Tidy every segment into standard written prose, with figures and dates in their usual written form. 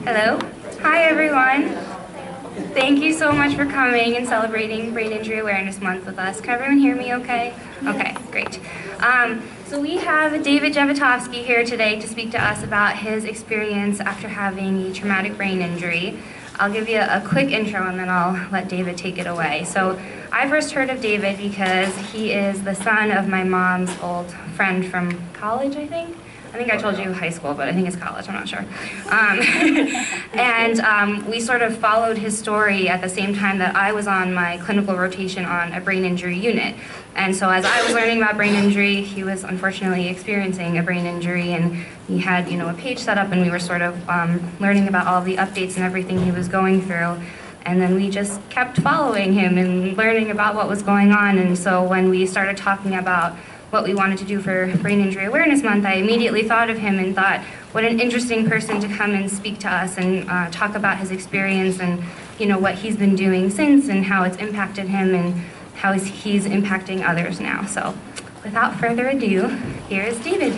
Hello. Hi, everyone. Thank you so much for coming and celebrating Brain Injury Awareness Month with us. Can everyone hear me okay? Okay, great. So we have David Jevotovsky here today to speak to us about his experience after having a traumatic brain injury. I'll give you a quick intro and then I'll let David take it away. So I first heard of David because he is the son of my mom's old friend from college, I think. I think I told you high school, but I think it's college, I'm not sure. We sort of followed his story at the same time that I was on my clinical rotation on a brain injury unit. And so as I was learning about brain injury, he was unfortunately experiencing a brain injury, and he had, a page set up, and we were sort of learning about all the updates and everything he was going through. And then we just kept following him and learning about what was going on. And so when we started talking about what we wanted to do for Brain Injury Awareness Month, I immediately thought of him and thought, what an interesting person to come and speak to us and talk about his experience and what he's been doing since and how it's impacted him and how he's impacting others now. So without further ado, here is David.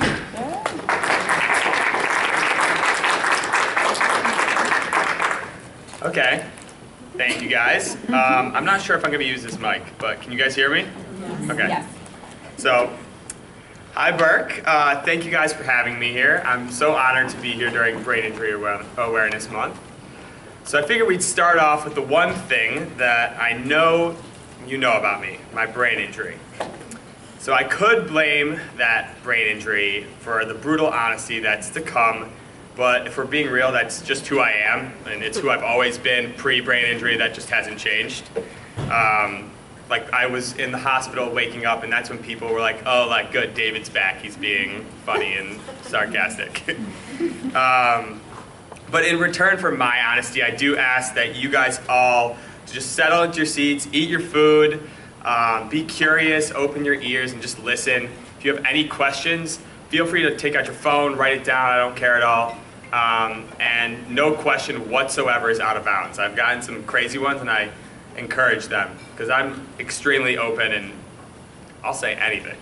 Okay, thank you guys. I'm not sure if I'm going to use this mic, but can you guys hear me? Yes. Okay. Yes. So, hi Burke. Thank you guys for having me here. I'm so honored to be here during Brain Injury Awareness Month. So I figured we'd start off with the one thing that I know you know about me, my brain injury. So I could blame that brain injury for the brutal honesty that's to come, but if we're being real, that's just who I am, and it's who I've always been pre-brain injury. That just hasn't changed. Like, I was in the hospital waking up, and that's when people were like, oh, like, good, David's back. He's being funny and sarcastic. But in return for my honesty, I do ask that you guys all just settle into your seats, eat your food, be curious, open your ears, and just listen. If you have any questions, feel free to take out your phone, write it down. I don't care at all. And no question whatsoever is out of bounds. I've gotten some crazy ones, and I encourage them because I'm extremely open and I'll say anything.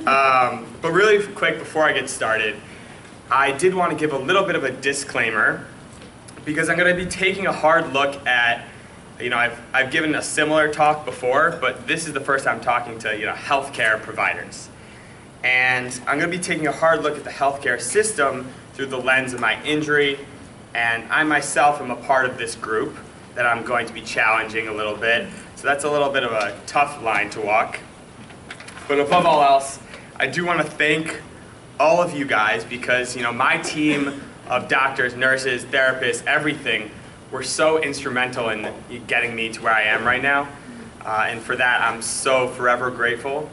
But really quick before I get started, I did want to give a little bit of a disclaimer because I'm going to be taking a hard look at, I've given a similar talk before, but this is the first time I'm talking to healthcare providers. And I'm going to be taking a hard look at the healthcare system through the lens of my injury, and I myself am a part of this group that I'm going to be challenging a little bit. So that's a little bit of a tough line to walk. But above all else, I do want to thank all of you guys because my team of doctors, nurses, therapists, everything, were so instrumental in getting me to where I am right now. And for that, I'm so forever grateful.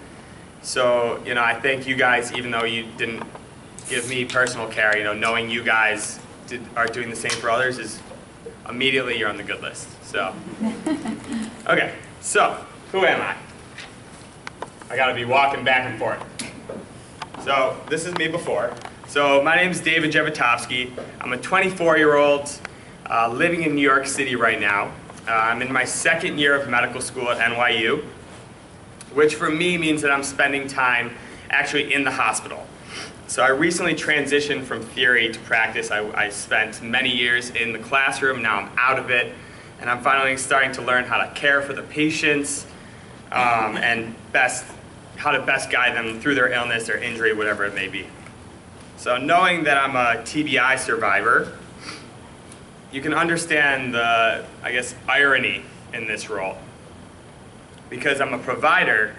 So, I thank you guys, even though you didn't give me personal care, knowing you guys are doing the same for others is immediately you're on the good list. So, okay, so who am I? I gotta be walking back and forth. So this is me before. So my name is David Jevotovsky. I'm a 24-year-old living in New York City right now. I'm in my second year of medical school at NYU, which for me means that I'm spending time actually in the hospital. So I recently transitioned from theory to practice. I spent many years in the classroom, now I'm out of it, and I'm finally starting to learn how to care for the patients and how to best guide them through their illness, their injury, whatever it may be. So knowing that I'm a TBI survivor, you can understand the, irony in this role. Because I'm a provider,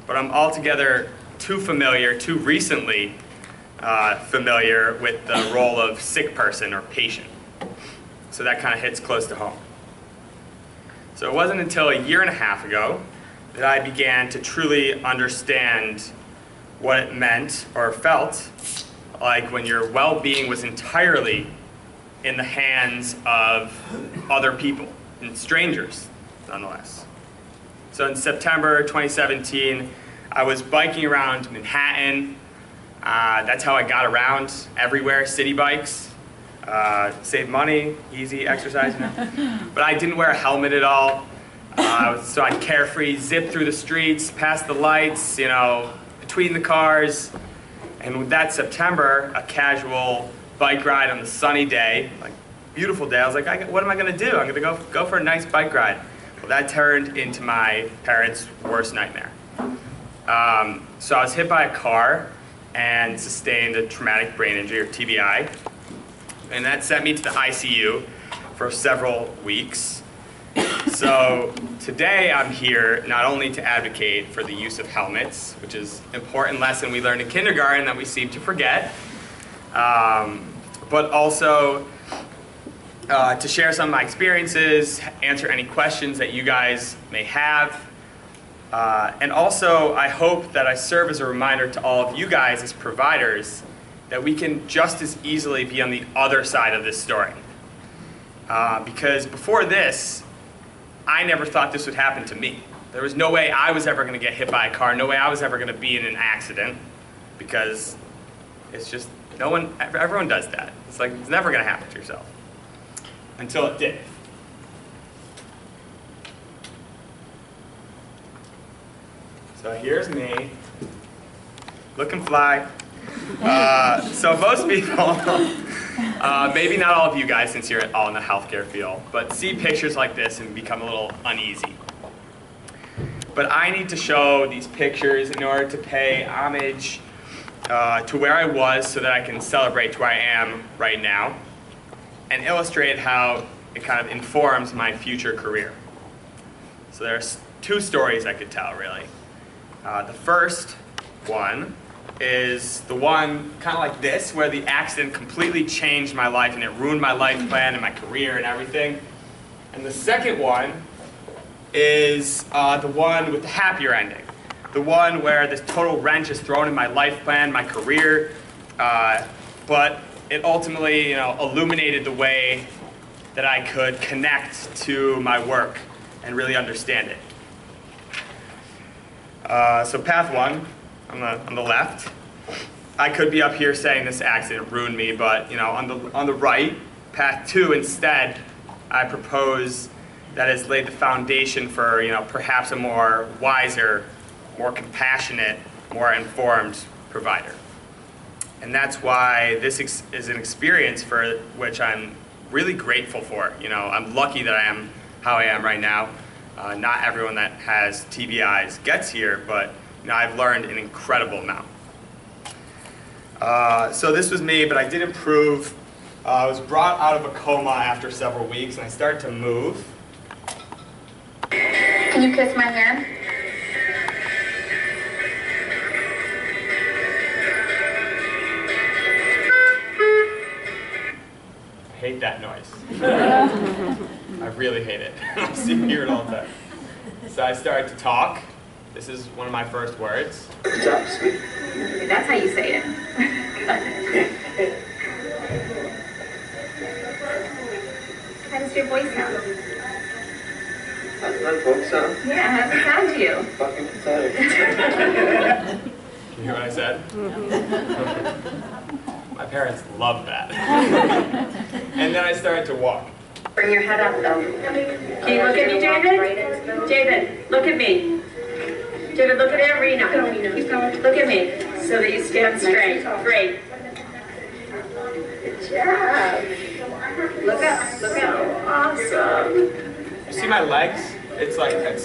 but I'm altogether too recently familiar with the role of sick person or patient. So that kind of hits close to home. So it wasn't until a year and a half ago that I began to truly understand what it meant or felt like when your well-being was entirely in the hands of other people, and strangers, nonetheless. So in September 2017, I was biking around Manhattan. That's how I got around everywhere, city bikes. Save money, easy exercise, But I didn't wear a helmet at all. So I'd carefree, zip through the streets, past the lights, between the cars. And that September, a casual bike ride on the sunny day, like beautiful day. I was like, what am I gonna do? I'm gonna go for a nice bike ride. Well, that turned into my parents' worst nightmare. So I was hit by a car and sustained a traumatic brain injury, or TBI. And that sent me to the ICU for several weeks. So today I'm here not only to advocate for the use of helmets, which is an important lesson we learned in kindergarten that we seem to forget, but also to share some of my experiences, answer any questions that you guys may have. And also, I hope that I serve as a reminder to all of you guys as providers that we can just as easily be on the other side of this story. Because before this, I never thought this would happen to me. There was no way I was ever going to get hit by a car, no way I was ever going to be in an accident, because it's just, everyone does that. It's like, it's never going to happen to yourself. Until it did. So here's me, looking fly. So most people, maybe not all of you guys since you're all in the healthcare field, but see pictures like this and become a little uneasy. But I need to show these pictures in order to pay homage to where I was so that I can celebrate to where I am right now and illustrate how it kind of informs my future career. So there's two stories I could tell, really. The first one is the one kind of like this, where the accident completely changed my life and it ruined my life plan and my career and everything. And the second one is the one with the happier ending. The one where this total wrench is thrown in my life plan, my career, but it ultimately, illuminated the way that I could connect to my work and really understand it. So path one, on the left, I could be up here saying this accident ruined me, but on the right, path two, instead, I propose that has laid the foundation for perhaps a more wiser, more compassionate, more informed provider. And that's why this is an experience for which I'm really grateful for. I'm lucky that I am how I am right now. Not everyone that has TBIs gets here, but I've learned an incredible amount. So this was me, but I did improve. I was brought out of a coma after several weeks, and I started to move. Can you kiss my hand? I hate that noise. I really hate it. I see you hear it all the time. So I started to talk. This is one of my first words. That's how you say it. How does your voice sound? How's my voice sound? Yeah, how does it sound to you? Fucking pathetic. Can you hear what I said? My parents love that. And then I started to walk. Bring your head up, though. Can you look at me, David? David, look at me. David, look at Arena. Keep going. Look at me, so that you stand straight. Great. Good job. Look up. Look up. Awesome. You see my legs? It's a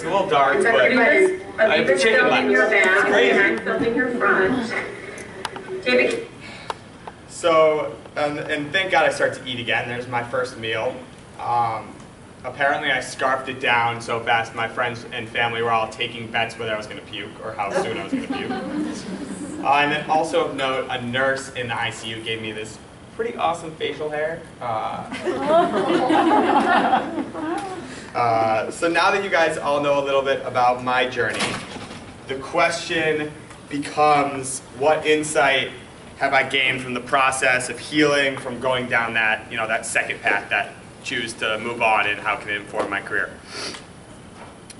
little dark, but I have Aviva's chicken building your legs. back, It's crazy. and I'm building your front. David. So, and thank God I started to eat again. There's my first meal. Apparently I scarfed it down so fast my friends and family were all taking bets whether I was going to puke or how soon I was going to puke. And then also of note, a nurse in the ICU gave me this pretty awesome facial hair. So now that you guys all know a little bit about my journey, the question becomes, what insight have I gained from the process of healing, from going down that, that second path, that choose to move on, and how can it inform my career?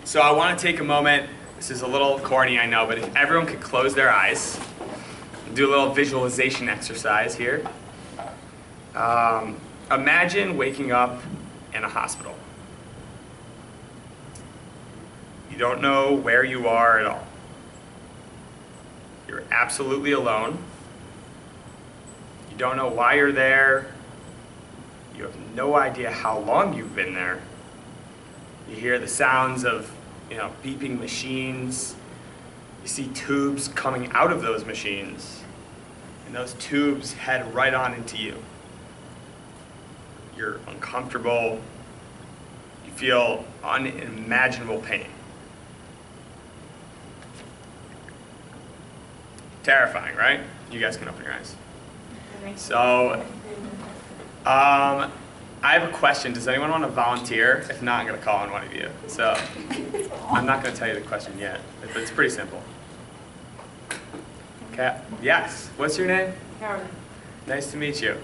So I want to take a moment. This is a little corny, I know, but if everyone could close their eyes, do a little visualization exercise here. Imagine waking up in a hospital. You don't know where you are at all. You're absolutely alone. You don't know why you're there. You have no idea how long you've been there. You hear the sounds of, beeping machines. You see tubes coming out of those machines. And those tubes head right on into you. You're uncomfortable. You feel unimaginable pain. Terrifying, right? You guys can open your eyes. So, I have a question. Does anyone want to volunteer? If not, I'm going to call on one of you. So, I'm not going to tell you the question yet, but it's pretty simple. Okay. Yes. What's your name? Carolyn. Nice to meet you.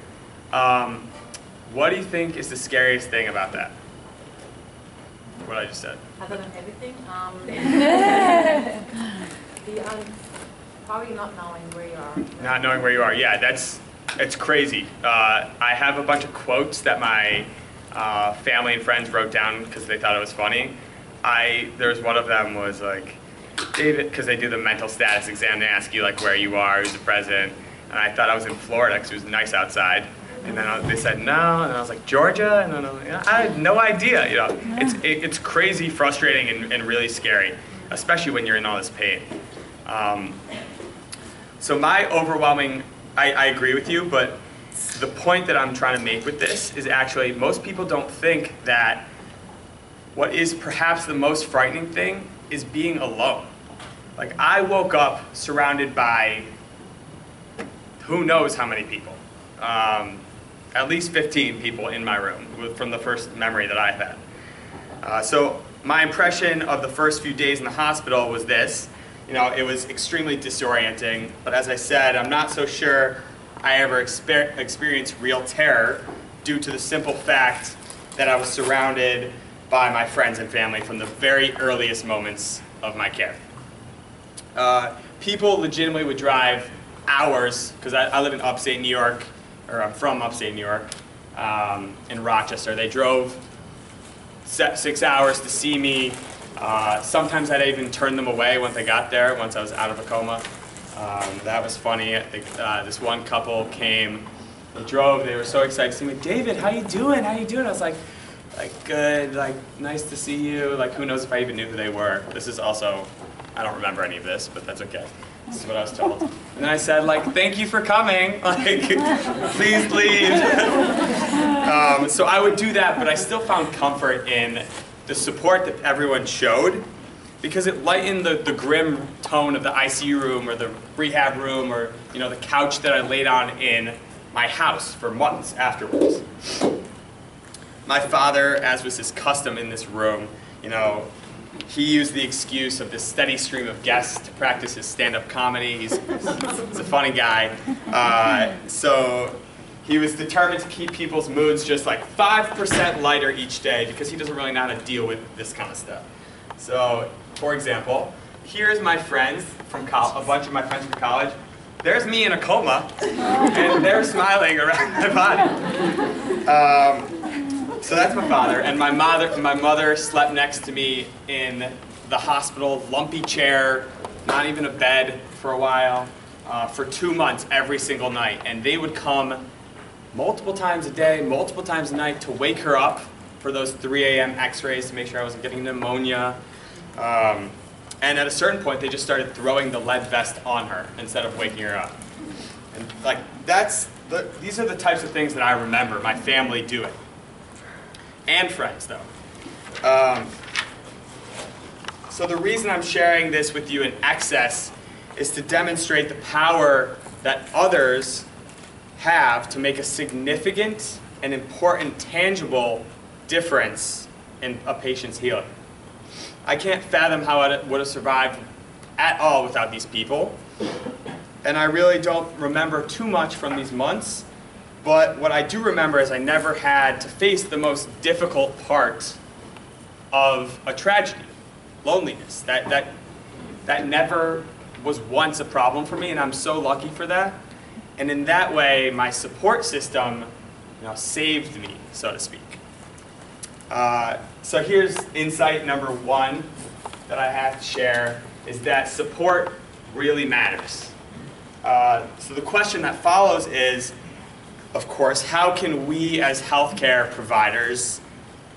What do you think is the scariest thing about that? What I just said. Other than everything, probably not knowing where you are. Not knowing where you are. Yeah, it's crazy. I have a bunch of quotes that my family and friends wrote down because they thought it was funny. There's one of them was like, David, because they do the mental status exam, they ask you like where you are, who's the president, and I thought I was in Florida because it was nice outside, and then they said no, and I was like Georgia, and then I had no idea. It's crazy, frustrating, and really scary, especially when you're in all this pain. So my overwhelming, I agree with you, but the point that I'm trying to make with this is actually most people don't think that what is perhaps the most frightening thing is being alone. Like, I woke up surrounded by who knows how many people. At least 15 people in my room from the first memory that I've had. So my impression of the first few days in the hospital was this. It was extremely disorienting, but as I said, I'm not so sure I ever experienced real terror due to the simple fact that I was surrounded by my friends and family from the very earliest moments of my care. People legitimately would drive hours, because I live in upstate New York, or I'm from upstate New York, in Rochester. They drove 6 hours to see me. Sometimes I'd even turn them away once I got there, once I was out of a coma. That was funny. I think this one couple came, they drove, they were so excited to see me. David, how you doing? How you doing? I was like, good, nice to see you. Who knows if I even knew who they were. This is also, I don't remember any of this, but that's okay. This is what I was told. And then I said, thank you for coming. Please leave. So I would do that, but I still found comfort in the support that everyone showed, because it lightened the grim tone of the ICU room or the rehab room or the couch that I laid on in my house for months afterwards. My father, as was his custom in this room, he used the excuse of this steady stream of guests to practice his stand-up comedy. He's a funny guy. So he was determined to keep people's moods just 5% lighter each day because he doesn't really know how to deal with this kind of stuff. So, for example, here's my friends from college, a bunch of my friends from college. There's me in a coma, and they're smiling around my body. So that's my father, and my mother slept next to me in the hospital, lumpy chair, not even a bed for a while, for 2 months every single night. And they would come multiple times a day, multiple times a night to wake her up for those 3 a.m. x-rays to make sure I wasn't getting pneumonia. And at a certain point, they just started throwing the lead vest on her instead of waking her up. And these are the types of things that I remember my family doing. And friends, though. So the reason I'm sharing this with you in excess is to demonstrate the power that others have to make a significant and important, tangible difference in a patient's healing. I can't fathom how I would have survived at all without these people. And I really don't remember too much from these months. But what I do remember is I never had to face the most difficult part of a tragedy, loneliness. That never was once a problem for me, and I'm so lucky for that. And in that way, my support system saved me, so to speak. So here's insight number 1 that I have to share, is that support really matters. So the question that follows is, of course, how can we as healthcare providers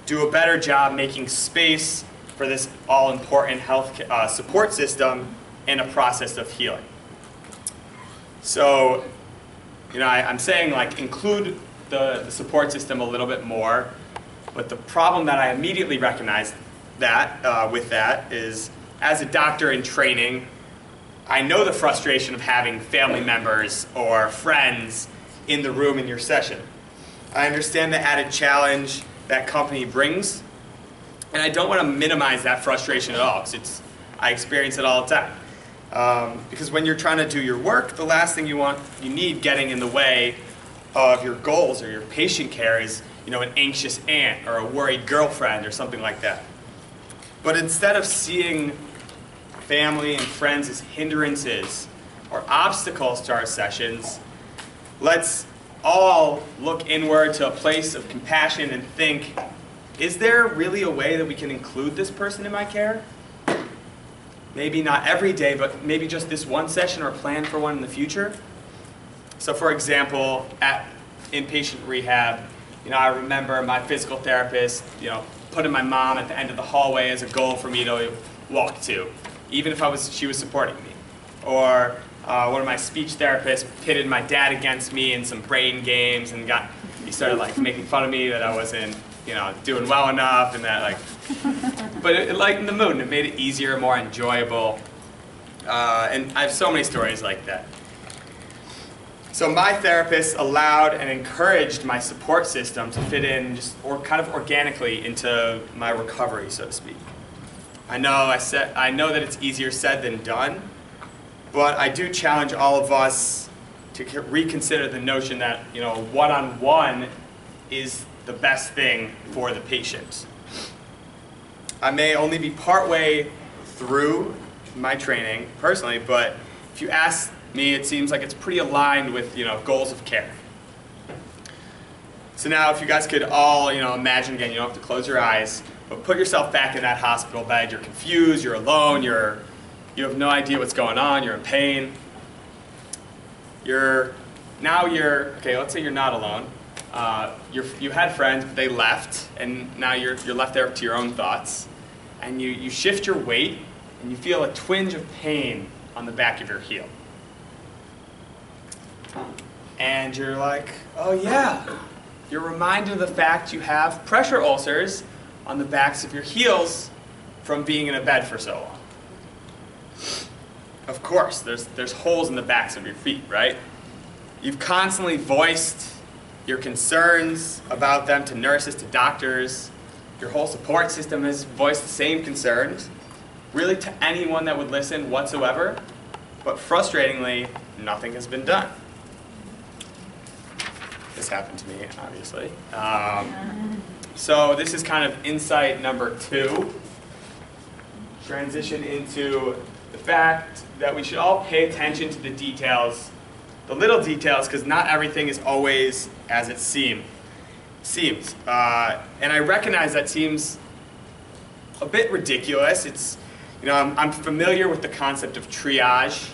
do a better job making space for this all-important health support system in a process of healing? So, I'm saying like include the support system a little bit more, but the problem that I immediately recognized with that is, as a doctor in training, I know the frustration of having family members or friends in the room in your session. I understand the added challenge that company brings, and I don't want to minimize that frustration at all, because I experience it all the time. Because when you're trying to do your work, the last thing you need getting in the way of your goals or your patient care is, an anxious aunt or a worried girlfriend or something like that. But instead of seeing family and friends as hindrances or obstacles to our sessions, let's all look inward to a place of compassion and think, is there really a way that we can include this person in my care? Maybe not every day, but maybe just this one session or plan for one in the future. So for example, at inpatient rehab, I remember my physical therapist, putting my mom at the end of the hallway as a goal for me to walk to, even if she was supporting me. Or one of my speech therapists pitted my dad against me in some brain games, and he started like making fun of me that I wasn't, doing well enough, and that but it lightened the mood and it made it easier, more enjoyable. And I have so many stories like that. So my therapist allowed and encouraged my support system to fit in kind of organically into my recovery, so to speak. I know that it's easier said than done, but I do challenge all of us to reconsider the notion that one-on-one is the best thing for the patient. I may only be partway through my training personally, but if you ask me, it seems like it's pretty aligned with goals of care. So now, if you guys could all imagine again, you don't have to close your eyes, but put yourself back in that hospital bed. You're confused, you're alone, you have no idea what's going on, you're in pain. Okay, let's say you're not alone. You had friends, but they left, and now you're left there to your own thoughts. And you shift your weight, and you feel a twinge of pain on the back of your heel. And you're like, oh yeah. You're reminded of the fact you have pressure ulcers on the backs of your heels from being in a bed for so long. Of course, there's holes in the backs of your feet, right? You've constantly voiced your concerns about them to nurses, to doctors. Your whole support system has voiced the same concerns, really to anyone that would listen whatsoever, but frustratingly, nothing has been done. This happened to me, obviously. So this is kind of insight number 2. Transition into the fact that we should all pay attention to the details, the little details, because not everything is always as it seems. And I recognize that seems a bit ridiculous. It's, I'm familiar with the concept of triage.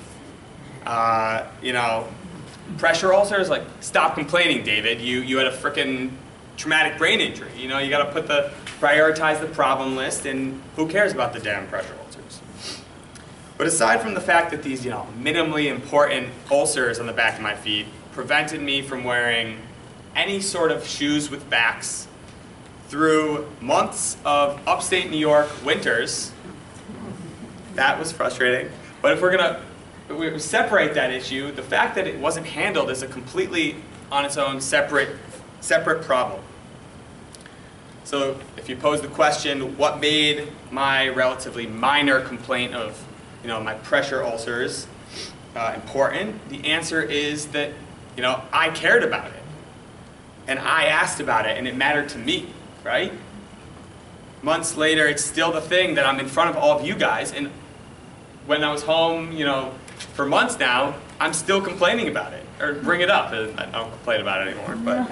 Pressure ulcers, like, stop complaining, David. You had a frickin' traumatic brain injury. You got to prioritize the problem list, and who cares about the damn pressure ulcers? But aside from the fact that these, minimally important ulcers on the back of my feet prevented me from wearing any sort of shoes with backs through months of upstate New York winters, that was frustrating. But if we're going to separate that issue, the fact that it wasn't handled is a completely on its own separate problem. So if you pose the question, what made my relatively minor complaint of my pressure ulcers important, the answer is that I cared about it, and I asked about it, and it mattered to me, right? Months later, it's still the thing that I'm in front of all of you guys, and when I was home, for months now, I'm still complaining about it, or bring it up. I don't complain about it anymore, but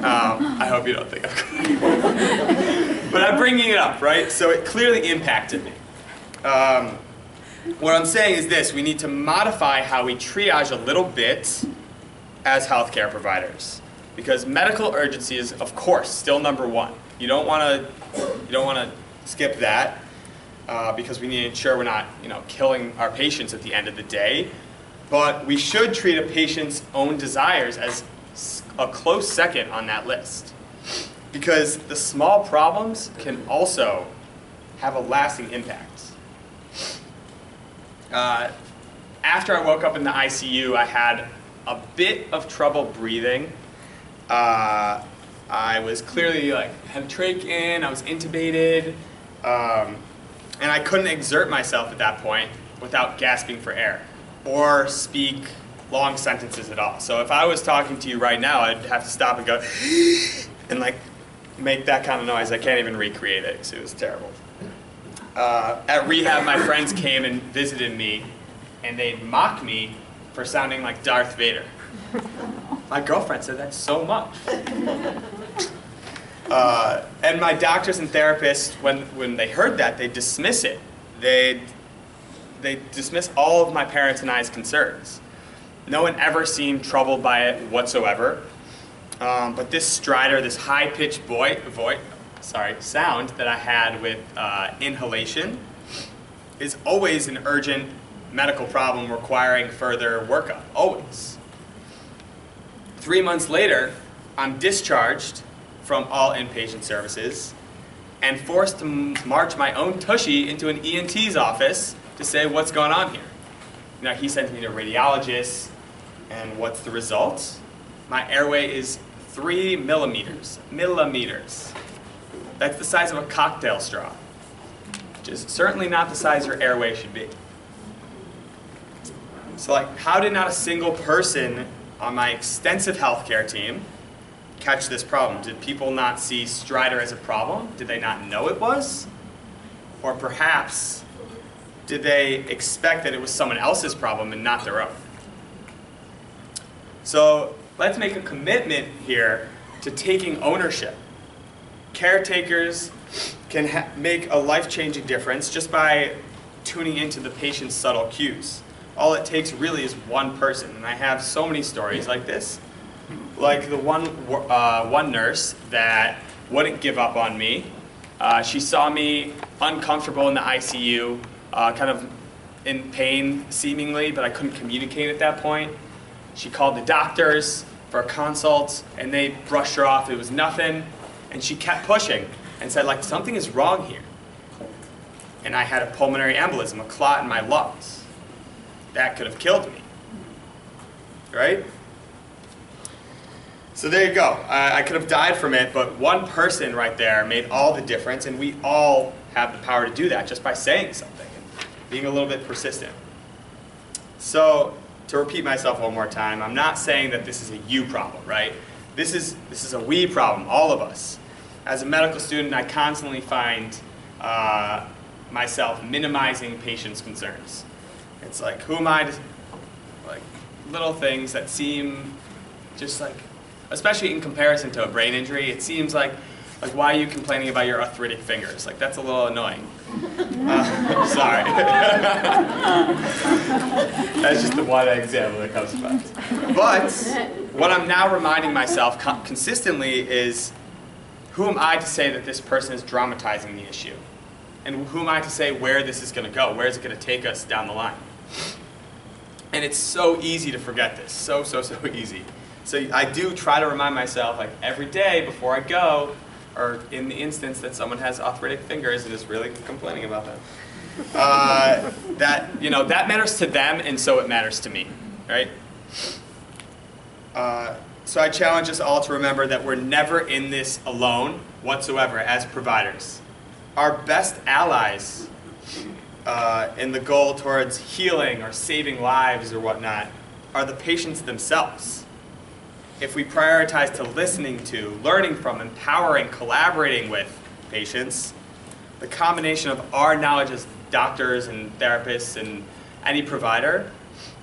I hope you don't think I'm complaining. But I'm bringing it up, right? So it clearly impacted me. What I'm saying is this: we need to modify how we triage a little bit as healthcare providers. because medical urgency is, of course, still number one. You don't want to skip that because we need to ensure we're not, killing our patients at the end of the day. But we should treat a patient's own desires as a close second on that list, because the small problems can also have a lasting impact. After I woke up in the ICU, I had a bit of trouble breathing. I was clearly had trach in, I was intubated, and I couldn't exert myself at that point without gasping for air or speak long sentences at all. So if I was talking to you right now, I'd have to stop and go and make that kind of noise. I can't even recreate it because it was terrible. At rehab, my friends came and visited me, and they'd mock me for sounding like Darth Vader. My girlfriend said that so much. And my doctors and therapists, when they heard that, they dismiss it. They dismiss all of my parents and I's concerns. No one ever seemed troubled by it whatsoever. But this stridor, this high-pitched sound that I had with inhalation is always an urgent medical problem requiring further workup, always. 3 months later, I'm discharged from all inpatient services and forced to march my own tushy into an ENT's office to say what's going on here. Now, he sent me to radiologists, and what's the result? My airway is 3 millimeters. That's the size of a cocktail straw, which is certainly not the size your airway should be. So how did not a single person on my extensive healthcare team catch this problem? Did people not see stridor as a problem? Did they not know it was? Or perhaps, did they expect that it was someone else's problem and not their own? So let's make a commitment here to taking ownership. Caretakers can make a life-changing difference just by tuning into the patient's subtle cues. All it takes really is one person, and I have so many stories like this. Like the one nurse that wouldn't give up on me. She saw me uncomfortable in the ICU, kind of in pain seemingly, but I couldn't communicate at that point. She called the doctors for a consult, and they brushed her off. It was nothing, and she kept pushing and said, something is wrong here. And I had a pulmonary embolism, a clot in my lungs. That could have killed me, right? So there you go. I could have died from it, but one person right there made all the difference, and we all have the power to do that just by saying something and being a little bit persistent. So to repeat myself one more time, I'm not saying that this is a you problem, right? This is a we problem, all of us. As a medical student, I constantly find myself minimizing patients' concerns. It's who am I to, little things that seem just especially in comparison to a brain injury, it seems like why are you complaining about your arthritic fingers? That's a little annoying. Sorry. That's just the one example that comes to mind. But what I'm now reminding myself consistently is, who am I to say that this person is dramatizing the issue? And who am I to say where this is going to go? Where is it going to take us down the line? And it's so easy to forget this. So easy. So I do try to remind myself every day before I go, or in the instance that someone has arthritic fingers and is really complaining about them, that that matters to them, and so it matters to me, right? So I challenge us all to remember that we're never in this alone whatsoever as providers. Our best allies in the goal towards healing or saving lives or whatnot are the patients themselves. If we prioritize to listening to, learning from, empowering, collaborating with patients, the combination of our knowledge as doctors and therapists and any provider,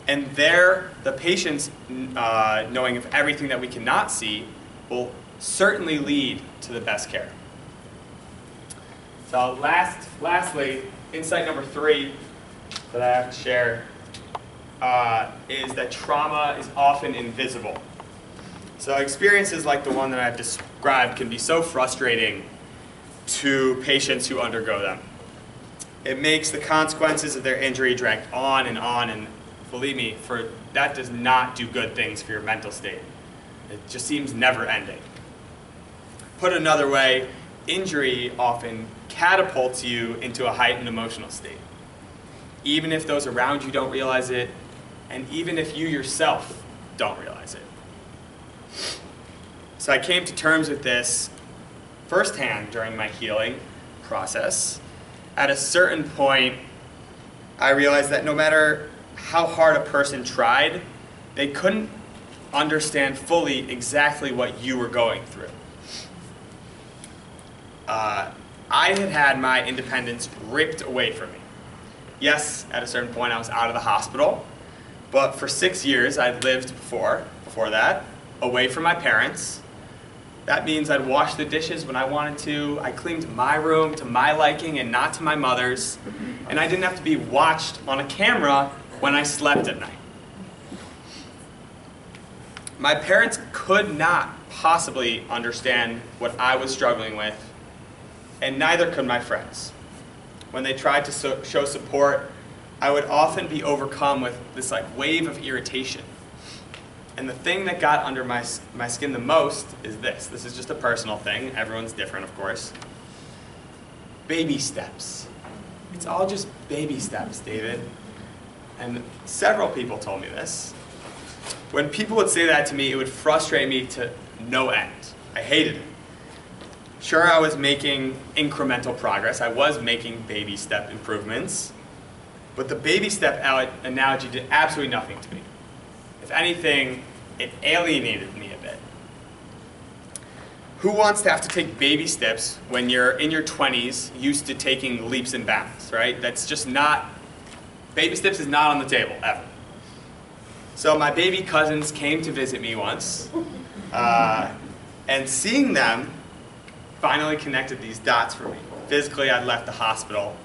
and the patients knowing of everything that we cannot see, will certainly lead to the best care. So lastly, insight number 3 that I have to share is that trauma is often invisible. So experiences like the one that I've described can be so frustrating to patients who undergo them. It makes the consequences of their injury drag on, and believe me, that does not do good things for your mental state. It just seems never ending. Put another way, injury often catapults you into a heightened emotional state. Even if those around you don't realize it, and even if you yourself don't realize it. So I came to terms with this firsthand during my healing process. At a certain point, I realized that no matter how hard a person tried, they couldn't understand fully exactly what you were going through. I had had my independence ripped away from me. Yes, at a certain point I was out of the hospital, but for 6 years I'd lived before that, away from my parents. That means I'd wash the dishes when I wanted to. I cleaned my room to my liking and not to my mother's. And I didn't have to be watched on a camera when I slept at night. My parents could not possibly understand what I was struggling with, and neither could my friends. When they tried to show support, I would often be overcome with this wave of irritation. And the thing that got under my skin the most is this. This is just a personal thing. Everyone's different, of course. Baby steps. It's all just baby steps, David. And several people told me this. When people would say that to me, it would frustrate me to no end. I hated it. Sure, I was making incremental progress. I was making baby step improvements. But the baby step analogy did absolutely nothing to me. If anything, it alienated me a bit. Who wants to have to take baby steps when you're in your 20s, used to taking leaps and bounds, right? That's just not, baby steps is not on the table, ever. So my baby cousins came to visit me once, and seeing them finally connected these dots for me. Physically, I'd left the hospital,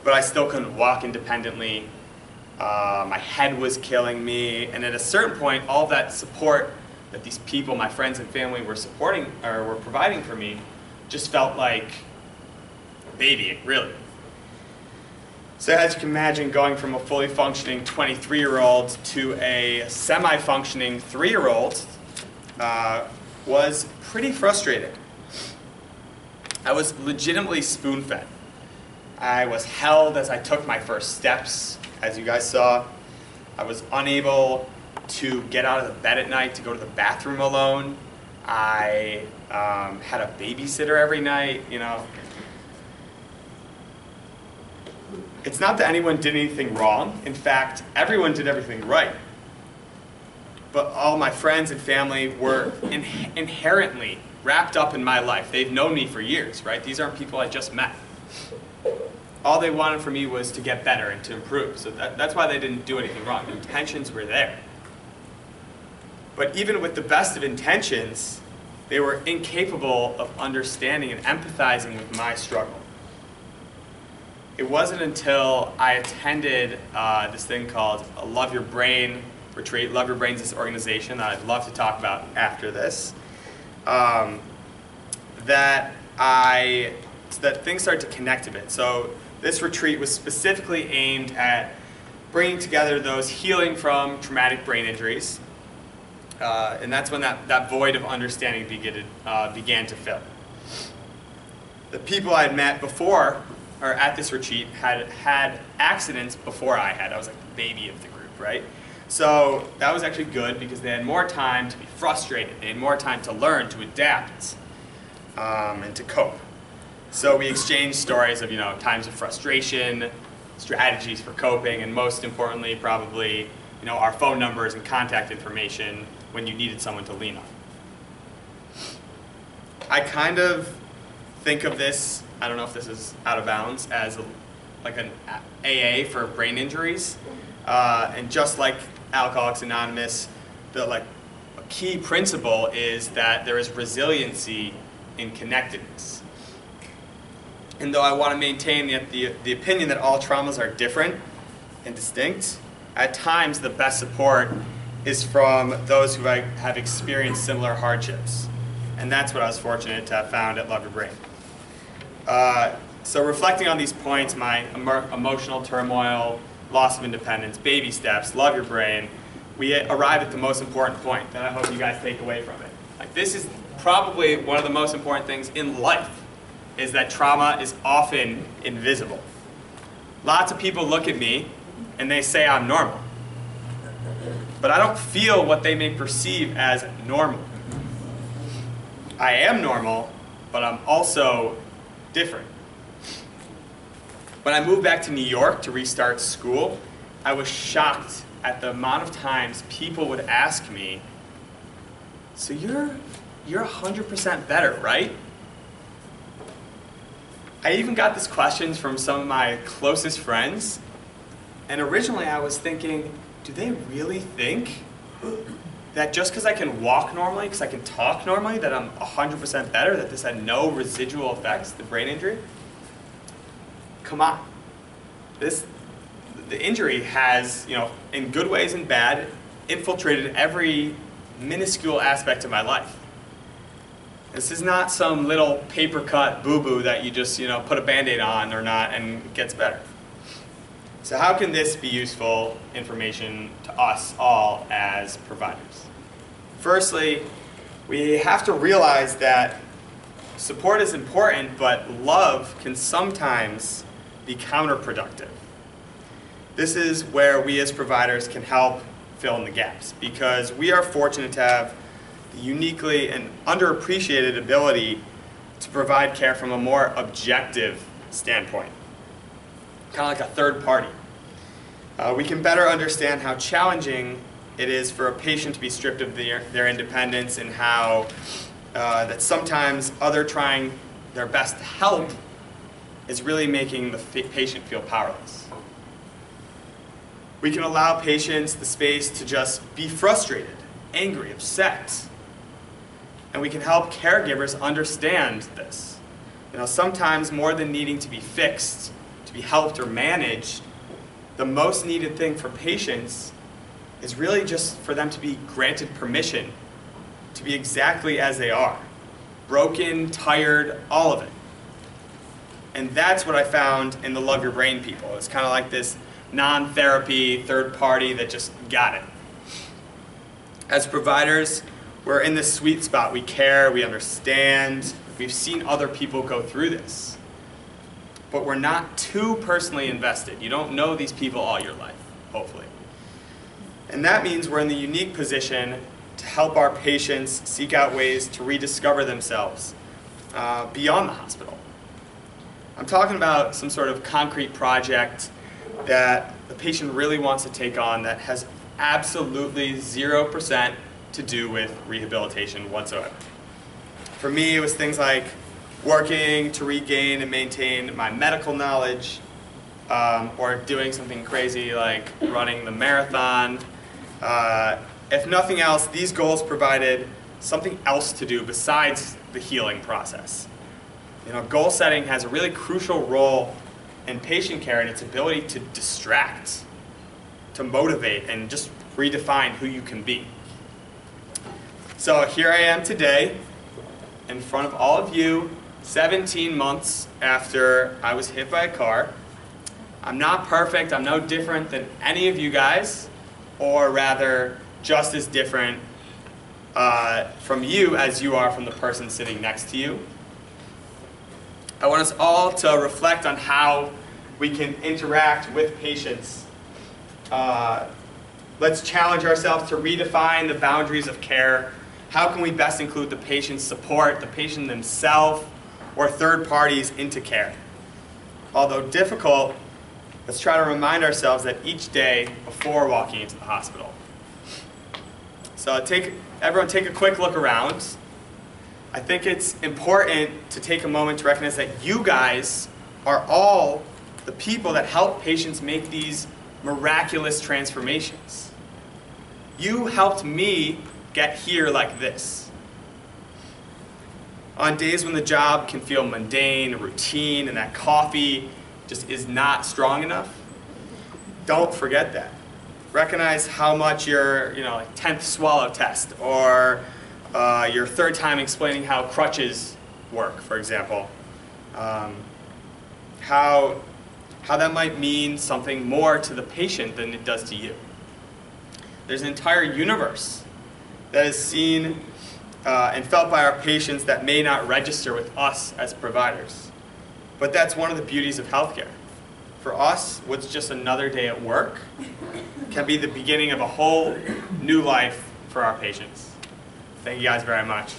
but I still couldn't walk independently. My head was killing me, and at a certain point, all that support that these people, my friends and family, were supporting or were providing for me, just felt like babying, really. So as you can imagine, going from a fully functioning 23-year-old to a semi-functioning 3-year-old was pretty frustrating. I was legitimately spoon-fed. I was held as I took my first steps, as you guys saw. I was unable to get out of the bed at night to go to the bathroom alone. I had a babysitter every night, you know. It's not that anyone did anything wrong. In fact, everyone did everything right. But all my friends and family were inherently wrapped up in my life. They've known me for years, right? These aren't people I just met. All they wanted from me was to get better and to improve. So that's why they didn't do anything wrong. The intentions were there. But even with the best of intentions, they were incapable of understanding and empathizing with my struggle. It wasn't until I attended this thing called a Love Your Brain retreat. Love Your Brain's this organization that I'd love to talk about after this. That things started to connect a bit. So this retreat was specifically aimed at bringing together those healing from traumatic brain injuries. And that's when that void of understanding began to fill. The people I had met before, or at this retreat, had accidents before I had. I was like the baby of the group, right? So that was actually good because they had more time to be frustrated. They had more time to learn, to adapt, and to cope. So we exchanged stories of, times of frustration, strategies for coping, and most importantly, probably, our phone numbers and contact information when you needed someone to lean on. I kind of think of this, I don't know if this is out of bounds, as like an AA for brain injuries. And just like Alcoholics Anonymous, a key principle is that there is resiliency in connectedness. And though I want to maintain the opinion that all traumas are different and distinct, at times the best support is from those who have experienced similar hardships. And that's what I was fortunate to have found at Love Your Brain. So reflecting on these points, my emotional turmoil, loss of independence, baby steps, Love Your Brain, we arrive at the most important point that I hope you guys take away from it. Like, this is probably one of the most important things in life, is that trauma is often invisible. Lots of people look at me and they say I'm normal. But I don't feel what they may perceive as normal. I am normal, but I'm also different. When I moved back to New York to restart school, I was shocked at the amount of times people would ask me, so you're 100% better, right? I even got this question from some of my closest friends, and originally I was thinking, do they really think that just because I can walk normally, because I can talk normally, that I'm 100% better, that this had no residual effects, the brain injury? Come on. The injury has, in good ways and bad, infiltrated every minuscule aspect of my life. This is not some little paper cut boo-boo that you just, put a Band-Aid on or not and it gets better. So how can this be useful information to us all as providers? Firstly, we have to realize that support is important, but love can sometimes be counterproductive. This is where we as providers can help fill in the gaps, because we are fortunate to have the uniquely and underappreciated ability to provide care from a more objective standpoint, kind of like a third party. We can better understand how challenging it is for a patient to be stripped of their independence, and how that sometimes other trying their best to help is really making the patient feel powerless. We can allow patients the space to just be frustrated, angry, upset. And we can help caregivers understand this. Sometimes more than needing to be fixed, to be helped or managed, the most needed thing for patients is really just for them to be granted permission to be exactly as they are. Broken, tired, all of it. And that's what I found in the Love Your Brain people. It's kind of like this non-therapy third party that just got it. As providers, we're in this sweet spot. We care, we understand, we've seen other people go through this. But we're not too personally invested. You don't know these people all your life, hopefully. And that means we're in the unique position to help our patients seek out ways to rediscover themselves beyond the hospital. I'm talking about some sort of concrete project that the patient really wants to take on that has absolutely 0% to do with rehabilitation whatsoever. For me, it was things like working to regain and maintain my medical knowledge, or doing something crazy like running the marathon. If nothing else, these goals provided something else to do besides the healing process. Goal setting has a really crucial role in patient care and its ability to distract, to motivate, and just redefine who you can be. So here I am today in front of all of you, 17 months after I was hit by a car. I'm not perfect. I'm no different than any of you guys, or rather just as different from you as you are from the person sitting next to you. I want us all to reflect on how we can interact with patients. Let's challenge ourselves to redefine the boundaries of care. How can we best include the patient's support, the patient themselves, or third parties into care? Although difficult, let's try to remind ourselves that each day before walking into the hospital. So everyone take a quick look around. I think it's important to take a moment to recognize that you guys are all the people that help patients make these miraculous transformations. You helped me get here like this. On days when the job can feel mundane, routine, and that coffee just is not strong enough, don't forget that. recognize how much your, like 10th swallow test, or your third time explaining how crutches work, for example. How that might mean something more to the patient than it does to you. There's an entire universe that is seen and felt by our patients that may not register with us as providers. But that's one of the beauties of healthcare. For us, what's just another day at work can be the beginning of a whole new life for our patients. Thank you guys very much.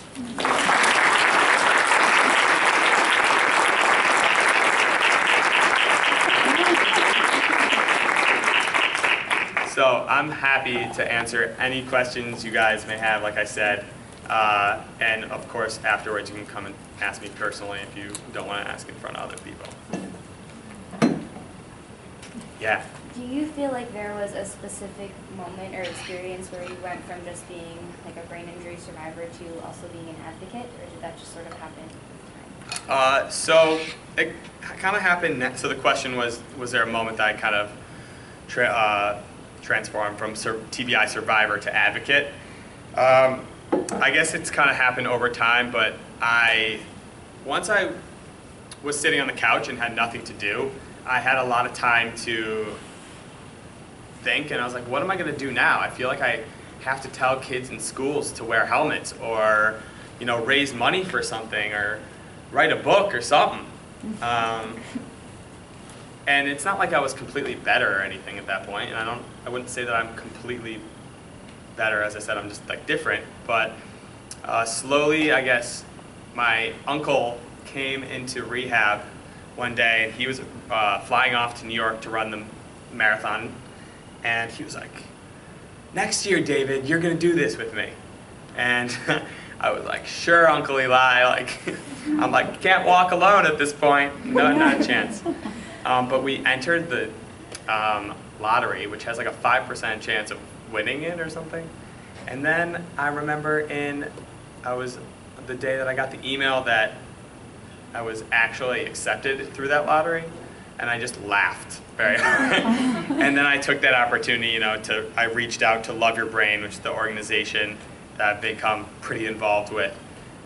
So I'm happy to answer any questions you guys may have, like I said. And of course, afterwards, you can come and ask me personally if you don't want to ask in front of other people. Yeah. Do you feel like there was a specific moment or experience where you went from just being like a brain injury survivor to also being an advocate, or did that just sort of happen with time? So it kind of happened. So the question was there a moment that I kind of transformed from TBI survivor to advocate? I guess it's kind of happened over time, but once I was sitting on the couch and had nothing to do, I had a lot of time to think, and I was like, what am I going to do now? I feel like I have to tell kids in schools to wear helmets, or raise money for something, or write a book or something. And it's not like I was completely better or anything at that point, and I wouldn't say that I'm completely better. As I said, I'm just like different. But slowly, I guess, my uncle came into rehab one day, and he was flying off to New York to run the marathon, and he was like, next year, David, you're gonna do this with me. And I was like, sure, Uncle Eli. Like, I'm like, can't walk alone at this point. No, not a chance. But we entered the lottery, which has like a 5% chance of winning it or something. And then I remember the day that I got the email that I was actually accepted through that lottery, and I just laughed very hard. And then I took that opportunity, I reached out to Love Your Brain, which is the organization that I've become pretty involved with,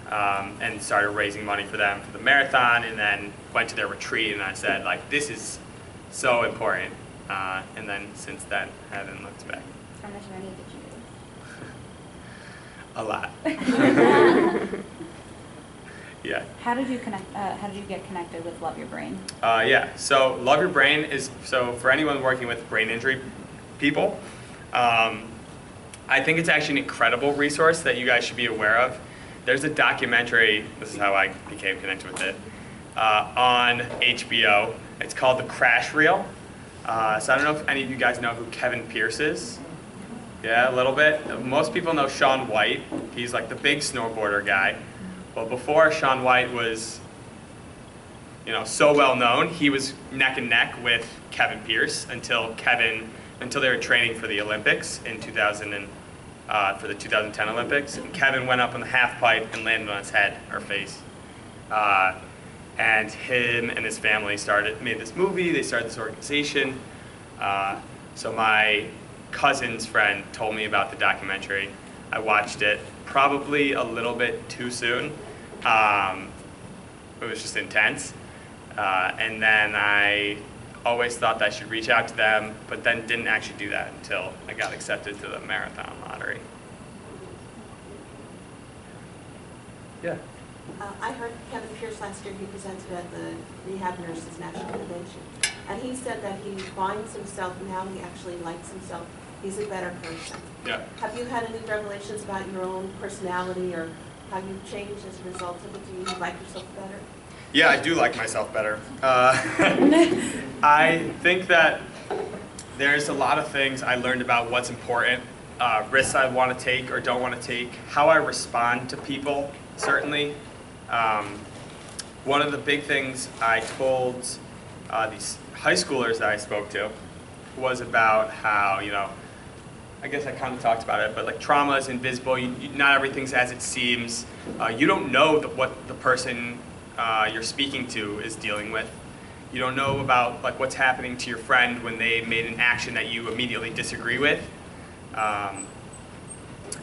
and started raising money for them for the marathon, and then went to their retreat, and I said, like, this is so important. And then since then, I haven't looked back. How much money did you A lot. Yeah. How did you get connected with Love Your Brain? Yeah, so Love Your Brain is, so for anyone working with brain injury people, I think it's actually an incredible resource that you guys should be aware of. There's a documentary, this is how I became connected with it, on HBO. It's called The Crash Reel. So I don't know if any of you guys know who Kevin Pierce is. Yeah, a little bit. Most people know Shaun White. He's like the big snowboarder guy. Well, before Shaun White was, so well known, he was neck and neck with Kevin Pierce until they were training for the Olympics in for the 2010 Olympics. And Kevin went up on the half pipe and landed on his head or face. And him and his family made this movie. They started this organization. So my cousin's friend told me about the documentary. I watched it probably a little bit too soon. It was just intense. And then I always thought that I should reach out to them, but then didn't actually do that until I got accepted to the marathon lottery. Yeah. I heard Kevin Pierce last year, he presented at the Rehab Nurses National Convention, and he said that he finds himself, now he actually likes himself, he's a better person. Yeah. Have you had any revelations about your own personality or how you've changed as a result of it? Do you like yourself better? Yeah, I do like myself better. I think that there's a lot of things I learned about what's important, risks I want to take or don't want to take, how I respond to people, certainly. One of the big things I told these high schoolers that I spoke to was about how, I guess I kind of talked about it, but like trauma is invisible. Not everything's as it seems. You don't know what the person you're speaking to is dealing with. You don't know about like what's happening to your friend when they made an action that you immediately disagree with.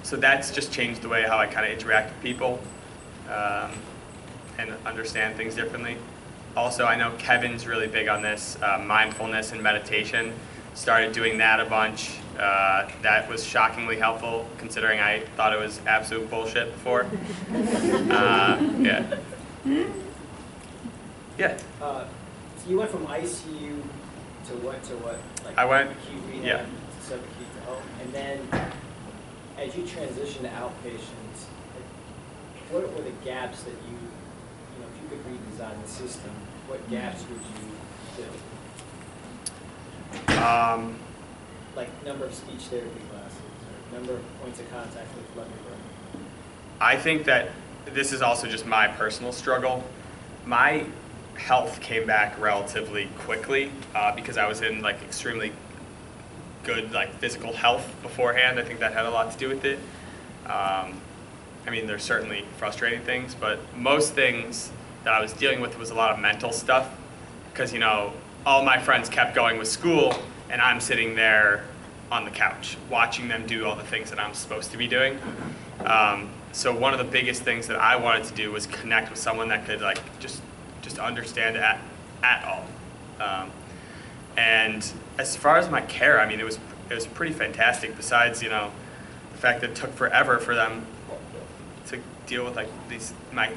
So that's just changed the way how I kind of interact with people and understand things differently. Also, I know Kevin's really big on this, mindfulness and meditation. Started doing that a bunch. That was shockingly helpful, considering I thought it was absolute bullshit before. Yeah. Yeah. So you went from ICU to what? Like I went, acute rehab yeah. to subacute to home, and then as you transition to outpatients, what were the gaps that you know, if you could redesign the system, what gaps would you fill? Like number of speech therapy classes, or number of points of contact with Love Your Brain. I think that this is also just my personal struggle. My health came back relatively quickly because I was in like extremely good like physical health beforehand. I think that had a lot to do with it. I mean, there's certainly frustrating things, but most things that I was dealing with was a lot of mental stuff because, you know, all my friends kept going with school and I'm sitting there on the couch watching them do all the things that I'm supposed to be doing. So one of the biggest things that I wanted to do was connect with someone that could like just understand at all. And as far as my care, I mean, it was pretty fantastic. Besides, you know, the fact that it took forever for them to deal with like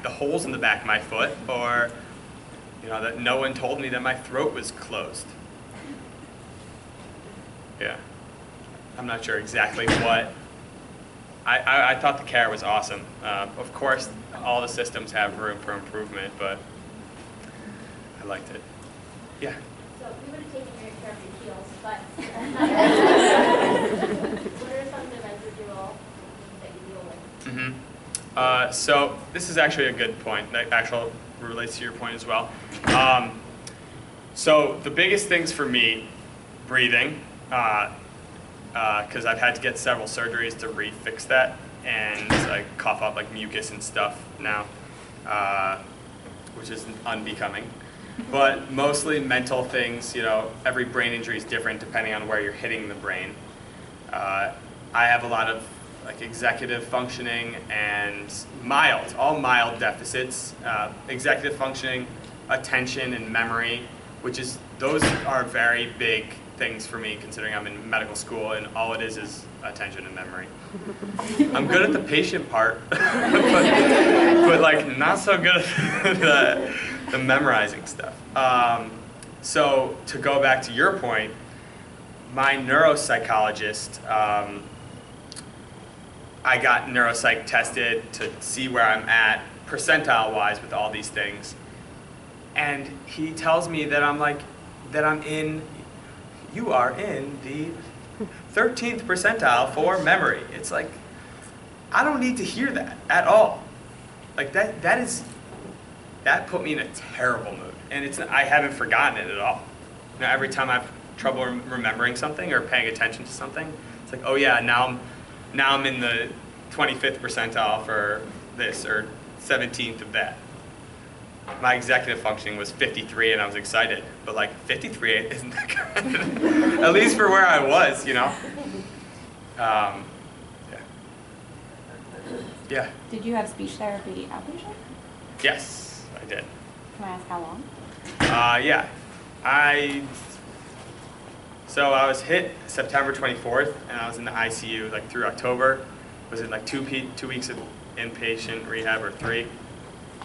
the holes in the back of my foot, or you know, that no one told me that my throat was closed. Yeah, I'm not sure exactly what. I thought the care was awesome. Of course, all the systems have room for improvement, but I liked it. Yeah. So we would have taken your care of your heels, but what are some of the residual that you deal with? So this is actually a good point. That actually relates to your point as well. So the biggest things for me, breathing, because I've had to get several surgeries to refix that, and I cough up like mucus and stuff now, which is unbecoming. But mostly mental things. You know, every brain injury is different depending on where you're hitting the brain. I have a lot of like executive functioning and all mild deficits, executive functioning, attention and memory, those are very big things for me considering I'm in medical school and all it is attention and memory. I'm good at the patient part, but like not so good at the memorizing stuff. So to go back to your point, my neuropsychologist, I got neuropsych tested to see where I'm at percentile-wise with all these things. And he tells me that you are in the 13th percentile for memory. It's like, I don't need to hear that at all. Like that put me in a terrible mood. And I haven't forgotten it at all. You know, every time I have trouble remembering something or paying attention to something, it's like, oh yeah, now I'm in the 25th percentile for this or 17th of that. My executive functioning was 53 and I was excited, but like 53 isn't that good. At least for where I was, you know? Yeah. Yeah. Did you have speech therapy outpatient? Yes, I did. Can I ask how long? Yeah. So I was hit September 24th and I was in the ICU like through October. Was in like 2 weeks of inpatient rehab or 3.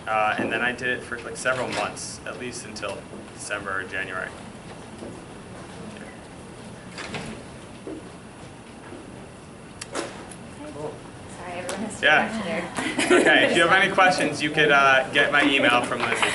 And then I did it for like several months, at least until December or January. Sorry, everyone has to Yeah. Okay, if you have any questions, you could get my email from Lizzie.